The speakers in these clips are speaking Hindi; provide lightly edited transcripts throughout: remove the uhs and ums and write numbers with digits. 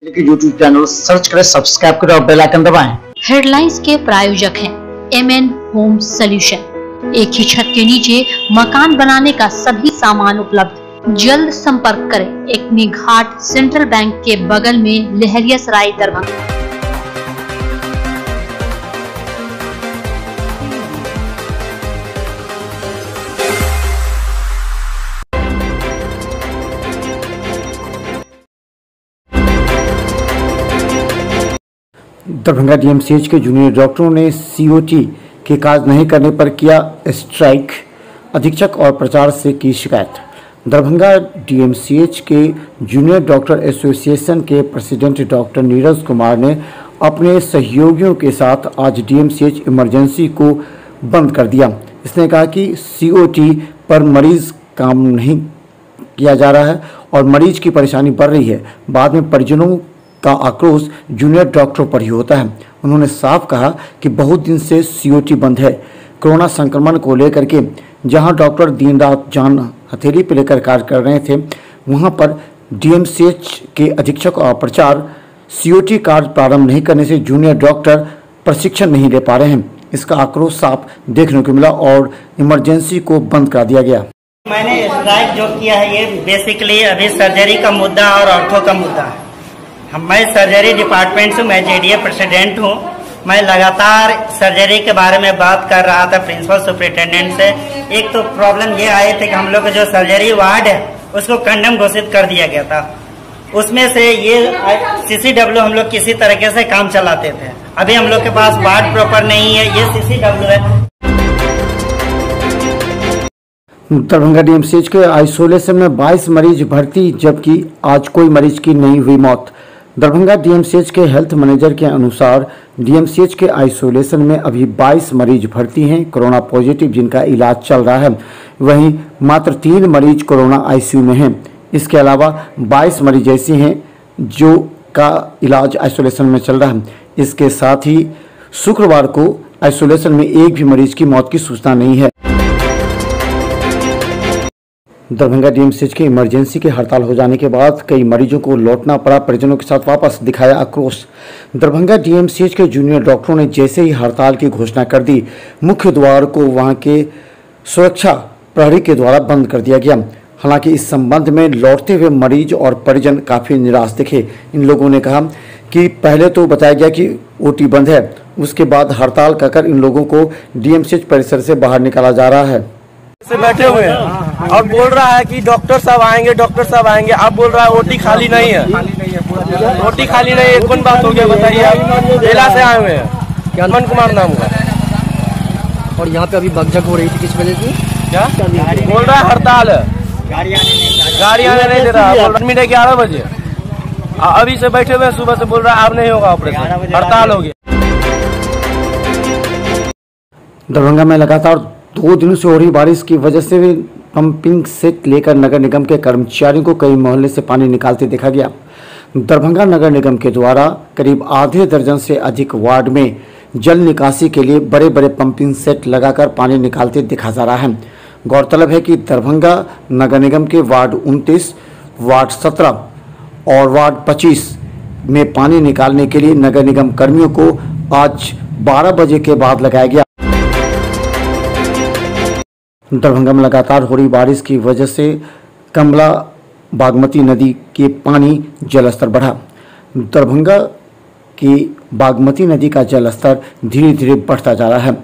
यूट्यूब चैनल सर्च करें, सब्सक्राइब करें और बेल आइकन दबाएं। हेडलाइंस के प्रायोजक हैं MN होम सॉल्यूशन। एक ही छत के नीचे मकान बनाने का सभी सामान उपलब्ध। जल्द संपर्क करें। एकमी घाट सेंट्रल बैंक के बगल में, लहरियासराय, दरभंगा। दरभंगा DMCH के जूनियर डॉक्टरों ने COT के कार्य नहीं करने पर किया स्ट्राइक। अधीक्षक और प्रचार से की शिकायत। दरभंगा DMCH के जूनियर डॉक्टर एसोसिएशन के प्रेसिडेंट डॉक्टर नीरज कुमार ने अपने सहयोगियों के साथ आज DMCH इमरजेंसी को बंद कर दिया। इसने कहा कि COT पर मरीज काम नहीं किया जा रहा है और मरीज की परेशानी बढ़ रही है। बाद में परिजनों का आक्रोश जूनियर डॉक्टरों पर ही होता है। उन्होंने साफ कहा कि बहुत दिन से COT बंद है। कोरोना संक्रमण को लेकर के जहां डॉक्टर दिन रात जान हथेली पर लेकर कार्य कर रहे थे, वहां पर DMCH के अधीक्षक और प्रचार COT कार्य प्रारंभ नहीं करने से जूनियर डॉक्टर प्रशिक्षण नहीं ले पा रहे हैं। इसका आक्रोश साफ देखने को मिला और इमरजेंसी को बंद करा दिया गया। मैंने स्ट्राइक जो किया है, ये बेसिकली अभी सर्जरी का मुद्दा और ऑर्थो का मुद्दा है। मैं सर्जरी डिपार्टमेंट से, मैं JDA प्रेसिडेंट हूँ। मैं लगातार सर्जरी के बारे में बात कर रहा था प्रिंसिपल सुपरिटेंडेंट से। एक तो प्रॉब्लम ये आए थे कि हम लोग का जो सर्जरी वार्ड है उसको कंडम घोषित कर दिया गया था। उसमें से ये CCW हम लोग किसी तरीके से काम चलाते थे। अभी हम लोग के पास वार्ड प्रॉपर नहीं है, ये CCW है। दरभंगा DMCH के आइसोलेशन में 22 मरीज भर्ती, जबकि आज कोई मरीज की नहीं हुई मौत। दरभंगा DMCH के हेल्थ मैनेजर के अनुसार DMCH के आइसोलेशन में अभी 22 मरीज भर्ती हैं कोरोना पॉजिटिव, जिनका इलाज चल रहा है। वहीं मात्र 3 मरीज कोरोना ICU में हैं। इसके अलावा 22 मरीज ऐसे हैं जो का इलाज आइसोलेशन में चल रहा है। इसके साथ ही शुक्रवार को आइसोलेशन में एक भी मरीज की मौत की सूचना नहीं है। दरभंगा DMCH के इमरजेंसी की हड़ताल हो जाने के बाद कई मरीजों को लौटना पड़ा। परिजनों के साथ वापस दिखाया आक्रोश। दरभंगा DMCH के जूनियर डॉक्टरों ने जैसे ही हड़ताल की घोषणा कर दी, मुख्य द्वार को वहां के सुरक्षा प्रहरी के द्वारा बंद कर दिया गया। हालांकि इस संबंध में लौटते हुए मरीज और परिजन काफ़ी निराश दिखे। इन लोगों ने कहा कि पहले तो बताया गया कि OT बंद है, उसके बाद हड़ताल कर इन लोगों को DMCH परिसर से बाहर निकाला जा रहा है। से बैठे हुए हैं और बोल रहा है कि डॉक्टर साहब आएंगे, डॉक्टर साहब आएंगे। आप बोल रहा है OT खाली नहीं है, OT खाली नहीं है। कौन बात हो गया बताइए। आप जिला से आए हुए हैं, क्या अमन कुमार नाम हुआ। और यहाँ पे अभी भगझक हो रही थी, किस वजह से? क्या बोल रहा है? हड़ताल है, गाड़ी आने नहीं दे रहा। 11 बजे अभी से बैठे हुए, सुबह से बोल रहा है अब नहीं होगा ऑपरेशन, हड़ताल हो गया। दरभंगा में लगातार 2 दिनों से हो रही बारिश की वजह से भी पंपिंग सेट लेकर नगर निगम के कर्मचारियों को कई मोहल्ले से पानी निकालते देखा गया। दरभंगा नगर निगम के द्वारा करीब आधे दर्जन से अधिक वार्ड में जल निकासी के लिए बड़े बड़े पंपिंग सेट लगाकर पानी निकालते देखा जा रहा है। गौरतलब है कि दरभंगा नगर निगम के वार्ड 29, वार्ड 17 और वार्ड 25 में पानी निकालने के लिए नगर निगम कर्मियों को आज 12 बजे के बाद लगाया गया। दरभंगा में लगातार हो रही बारिश की वजह से कमला बागमती नदी के पानी जलस्तर बढ़ा। दरभंगा की बागमती नदी का जलस्तर धीरे धीरे बढ़ता जा रहा है।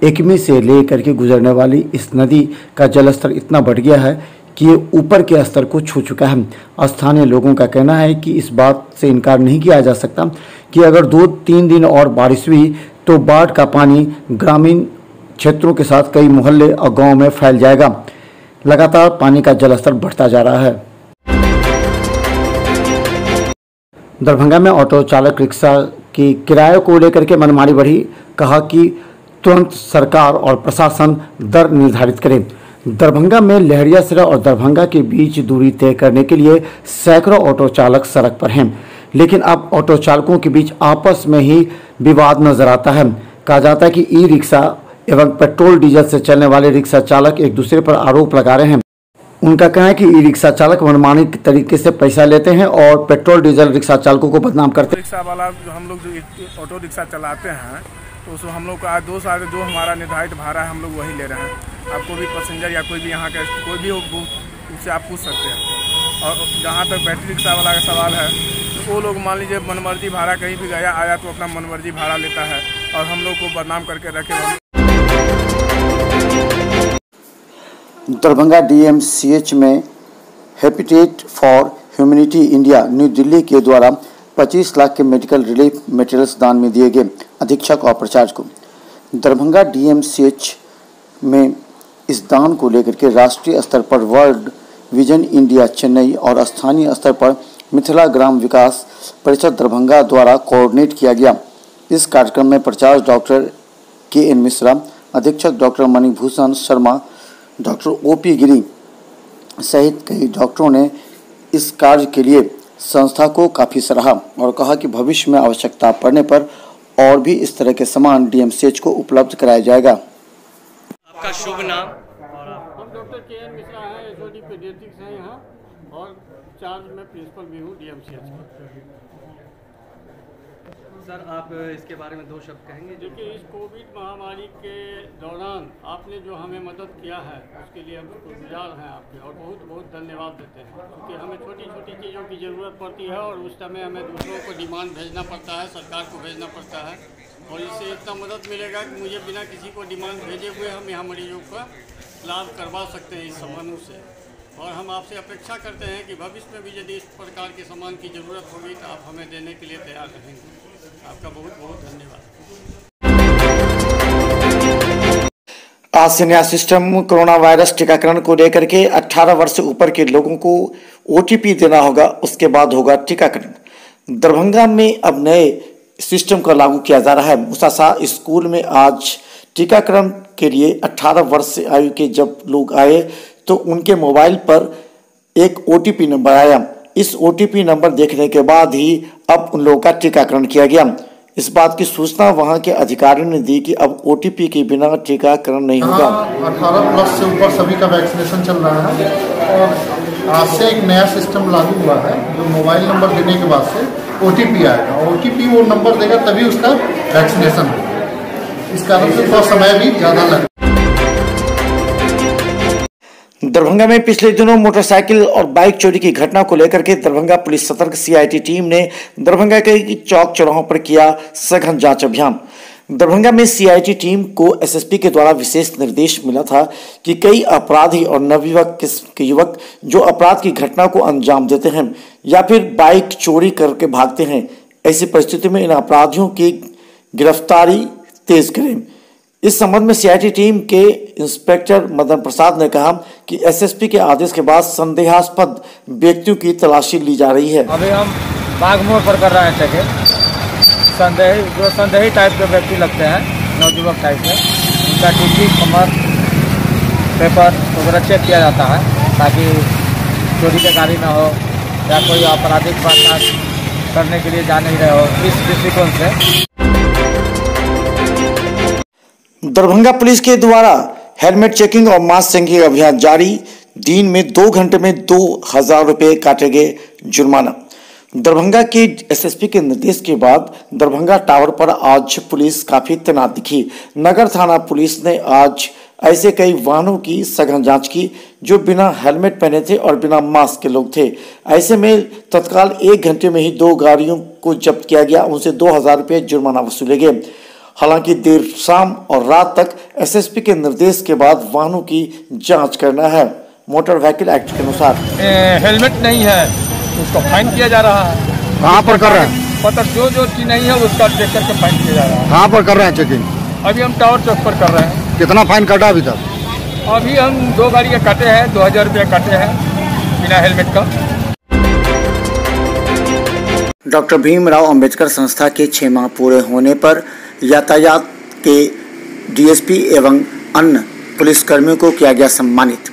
एकमी से लेकर के गुजरने वाली इस नदी का जलस्तर इतना बढ़ गया है कि ये ऊपर के स्तर को छू चुका है। स्थानीय लोगों का कहना है कि इस बात से इनकार नहीं किया जा सकता कि अगर 2-3 दिन और बारिश हुई तो बाढ़ का पानी ग्रामीण क्षेत्रों के साथ कई मोहल्ले और गांव में फैल जाएगा। लगातार पानी का जलस्तर बढ़ता जा रहा है। दरभंगा में ऑटो चालक रिक्शा की किराए को लेकर के मनमानी बढ़ी। कहा कि तुरंत सरकार और प्रशासन दर निर्धारित करे। दरभंगा में लहरियासराय और दरभंगा के बीच दूरी तय करने के लिए सैकड़ों ऑटो चालक सड़क पर हैं, लेकिन अब ऑटो चालकों के बीच आपस में ही विवाद नजर आता है। कहा जाता है कि ई-रिक्शा एवं पेट्रोल डीजल से चलने वाले रिक्शा चालक एक दूसरे पर आरोप लगा रहे हैं। उनका कहना है कि ई रिक्शा चालक मनमानी तरीके से पैसा लेते हैं और पेट्रोल डीजल रिक्शा चालकों को बदनाम करते हैं। रिक्शा वाला हम लोग जो ऑटो रिक्शा चलाते हैं तो उसको हम लोग का आज 2 साल जो हमारा निर्धारित भाड़ा है हम लोग वही ले रहे हैं। आपको भी पैसेंजर या कोई भी यहाँ का कोई भी हो उससे आप पूछ सकते हैं। और जहाँ तक बैटरी रिक्शा वाला का सवाल है तो वो लोग मान लीजिए मनमर्जी भाड़ा कहीं भी गया आया तो अपना मनमर्जी भाड़ा लेता है और हम लोग को बदनाम करके रखे। दरभंगा DMCH में habitat for humanity India new Delhi के द्वारा 25 लाख के मेडिकल रिलीफ मटेरियल्स दान में दिए गए अधीक्षक और प्राचार्य को। दरभंगा DMCH में इस दान को लेकर के राष्ट्रीय स्तर पर वर्ल्ड विजन इंडिया चेन्नई और स्थानीय स्तर पर मिथिला ग्राम विकास परिषद दरभंगा द्वारा कोऑर्डिनेट किया गया। इस कार्यक्रम में प्राचार्य डॉक्टर KN मिश्रा, अधीक्षक doctor Manibhushan Sharma, doctor OP गिरी सहित कई डॉक्टरों ने इस कार्य के लिए संस्था को काफ़ी सराहा और कहा कि भविष्य में आवश्यकता पड़ने पर और भी इस तरह के सामान DMCH को उपलब्ध कराया जाएगा। आपका शुभ नाम? हम डॉक्टर KN मिश्रा हैं, HOD पीडियाट्रिक्स हैं यहाँ और चार्ज में प्रिंसिपल भी हूँ DMCH का। सर आप इसके बारे में 2 शब्द कहेंगे? देखिए, इस कोविड महामारी के दौरान आपने जो हमें मदद किया है उसके लिए हम शुक्रगुजार हैं आपके और बहुत बहुत धन्यवाद देते हैं, क्योंकि हमें छोटी छोटी चीज़ों की ज़रूरत पड़ती है और उस समय हमें दूसरों को डिमांड भेजना पड़ता है, सरकार को भेजना पड़ता है और इससे इतना मदद मिलेगा कि मुझे बिना किसी को डिमांड भेजे हुए हम यहाँ मरीजों का लाभ करवा सकते हैं इस सामानों से। और हम आपसे अपेक्षा करते हैं कि भविष्य में भी यदि इस प्रकार के सामान की ज़रूरत होगी तो आप हमें देने के लिए तैयार रहेंगे। आपका बहुत बहुत धन्यवाद। आज से नया सिस्टम कोरोना वायरस टीकाकरण को लेकर के 18 वर्ष से ऊपर के लोगों को OTP देना होगा, उसके बाद होगा टीकाकरण। दरभंगा में अब नए सिस्टम का लागू किया जा रहा है। मुसासा स्कूल में आज टीकाकरण के लिए 18 वर्ष से आयु के जब लोग आए तो उनके मोबाइल पर एक OTP नंबर आया। इस OTP नंबर देखने के बाद ही अब उन लोगों का टीकाकरण किया गया। इस बात की सूचना वहां के अधिकारियों ने दी कि अब OTP के बिना टीकाकरण नहीं होगा। 18 प्लस से ऊपर सभी का वैक्सीनेशन चल रहा है और आज से एक नया सिस्टम लागू हुआ है जो मोबाइल नंबर देने के बाद से OTP आएगा। OTP वो नंबर देगा तभी उसका वैक्सीनेशन होगा। इस कारण से थोड़ा समय भी ज़्यादा लगेगा। दरभंगा में पिछले दिनों मोटरसाइकिल और बाइक चोरी की घटना को लेकर के दरभंगा पुलिस सतर्क CIT टीम ने दरभंगा के चौक चौराहों पर किया सघन जांच अभियान। दरभंगा में CIT टीम को SSP के द्वारा विशेष निर्देश मिला था कि कई अपराधी और नवयुवक के युवक जो अपराध की घटना को अंजाम देते हैं या फिर बाइक चोरी करके भागते हैं, ऐसी परिस्थिति में इन अपराधियों की गिरफ्तारी तेज करें। इस संबंध में CIT टीम के इंस्पेक्टर मदन प्रसाद ने कहा कि SSP के आदेश के बाद संदेहास्पद व्यक्तियों की तलाशी ली जा रही है। अभी हम बाग मोड़ पर कर रहे हैं चेकिंग। जो संदेही टाइप के व्यक्ति लगते हैं, नवयुवक टाइप के, उनका ड्यूटी कमर पेपर वगैरह चेक किया जाता है ताकि चोरी के गाड़ी ना हो या कोई आपराधिक वारदात करने के लिए जा नहीं रहे हो, इस दृष्टिकोण से दरभंगा पुलिस के द्वारा हेलमेट चेकिंग और मास्क चेकिंग अभियान जारी। दिन में 2 घंटे में 2000 रुपये काटे गए जुर्माना। दरभंगा के SSP के निर्देश के बाद दरभंगा टावर पर आज पुलिस काफी तैनात दिखी। नगर थाना पुलिस ने आज ऐसे कई वाहनों की सघन जांच की जो बिना हेलमेट पहने थे और बिना मास्क के लोग थे। ऐसे में तत्काल 1 घंटे में ही 2 गाड़ियों को जब्त किया गया, उनसे 2000 रुपये जुर्माना वसूले गए। हालांकि देर शाम और रात तक SSP के निर्देश के बाद वाहनों की जांच करना है। मोटर व्हीकल एक्ट के अनुसार हेलमेट नहीं है उसको फाइन किया जा रहा है। कहाँ पर कर रहे हैं? पता जो चीज नहीं है उसका चेक करके फाइन किया जा रहा है। कहाँ पर कर रहे हैं चेकिंग? अभी हम टावर चौक पर कर रहे हैं। कितना फाइन काटा अभी तक? अभी हम 2 गाड़ी के काटे हैं, 2000 रुपये काटे हैं बिना हेलमेट का। डॉक्टर भीमराव अंबेडकर संस्था के 6 माह पूरे होने पर यातायात के DSP एवं अन्य पुलिसकर्मियों को किया गया सम्मानित।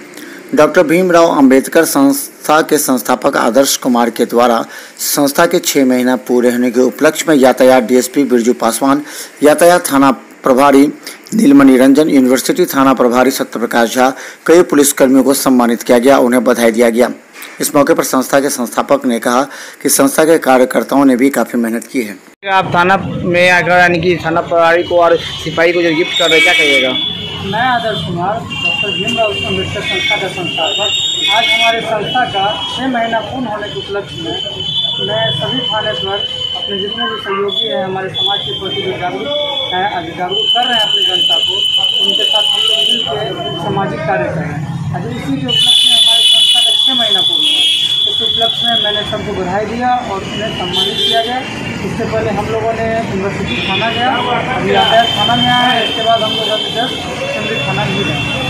डॉक्टर भीमराव अंबेडकर संस्था के संस्थापक आदर्श कुमार के द्वारा संस्था के 6 महीना पूरे होने के उपलक्ष्य में यातायात DSP बिरजू पासवान, यातायात थाना प्रभारी नीलमणि रंजन, यूनिवर्सिटी थाना प्रभारी सत्यप्रकाश झा, कई पुलिसकर्मियों को सम्मानित किया गया, उन्हें बधाई दिया गया। इस मौके पर संस्था के संस्थापक ने कहा कि संस्था के कार्यकर्ताओं ने भी काफी मेहनत की है। आप थाना में आकर यानी कि थाना प्रभारी को और सिपाही को जो गिफ्ट कर रहे, क्या कहिएगा? मैं आदर्श कुमार, डॉक्टर भीमराव अम्बेडकर संस्था का संस्थापक, आज हमारे संस्था का 6 महीना पूर्ण होने के उपलक्ष्य में मैं सभी थाने पर अपने जितने भी सहयोगी हैं, हमारे समाज के प्रति जो जागरूक कर रहे हैं अपनी जनता को, उनके साथ हम लोग मिलकर सामाजिक कार्य कर रहे हैं। आज इसी के उपलक्ष्य में हमारे संस्था का 6 महीना पूर्ण हुआ। इस उपलक्ष्य में मैंने सबको बधाई दिया और उन्हें सम्मानित किया गया। इससे पहले हम लोगों ने यूनिवर्सिटी थाना गया, अभी यातायात थाना में आया है, इसके बाद हम लोग अभी 10 थाना भी गए।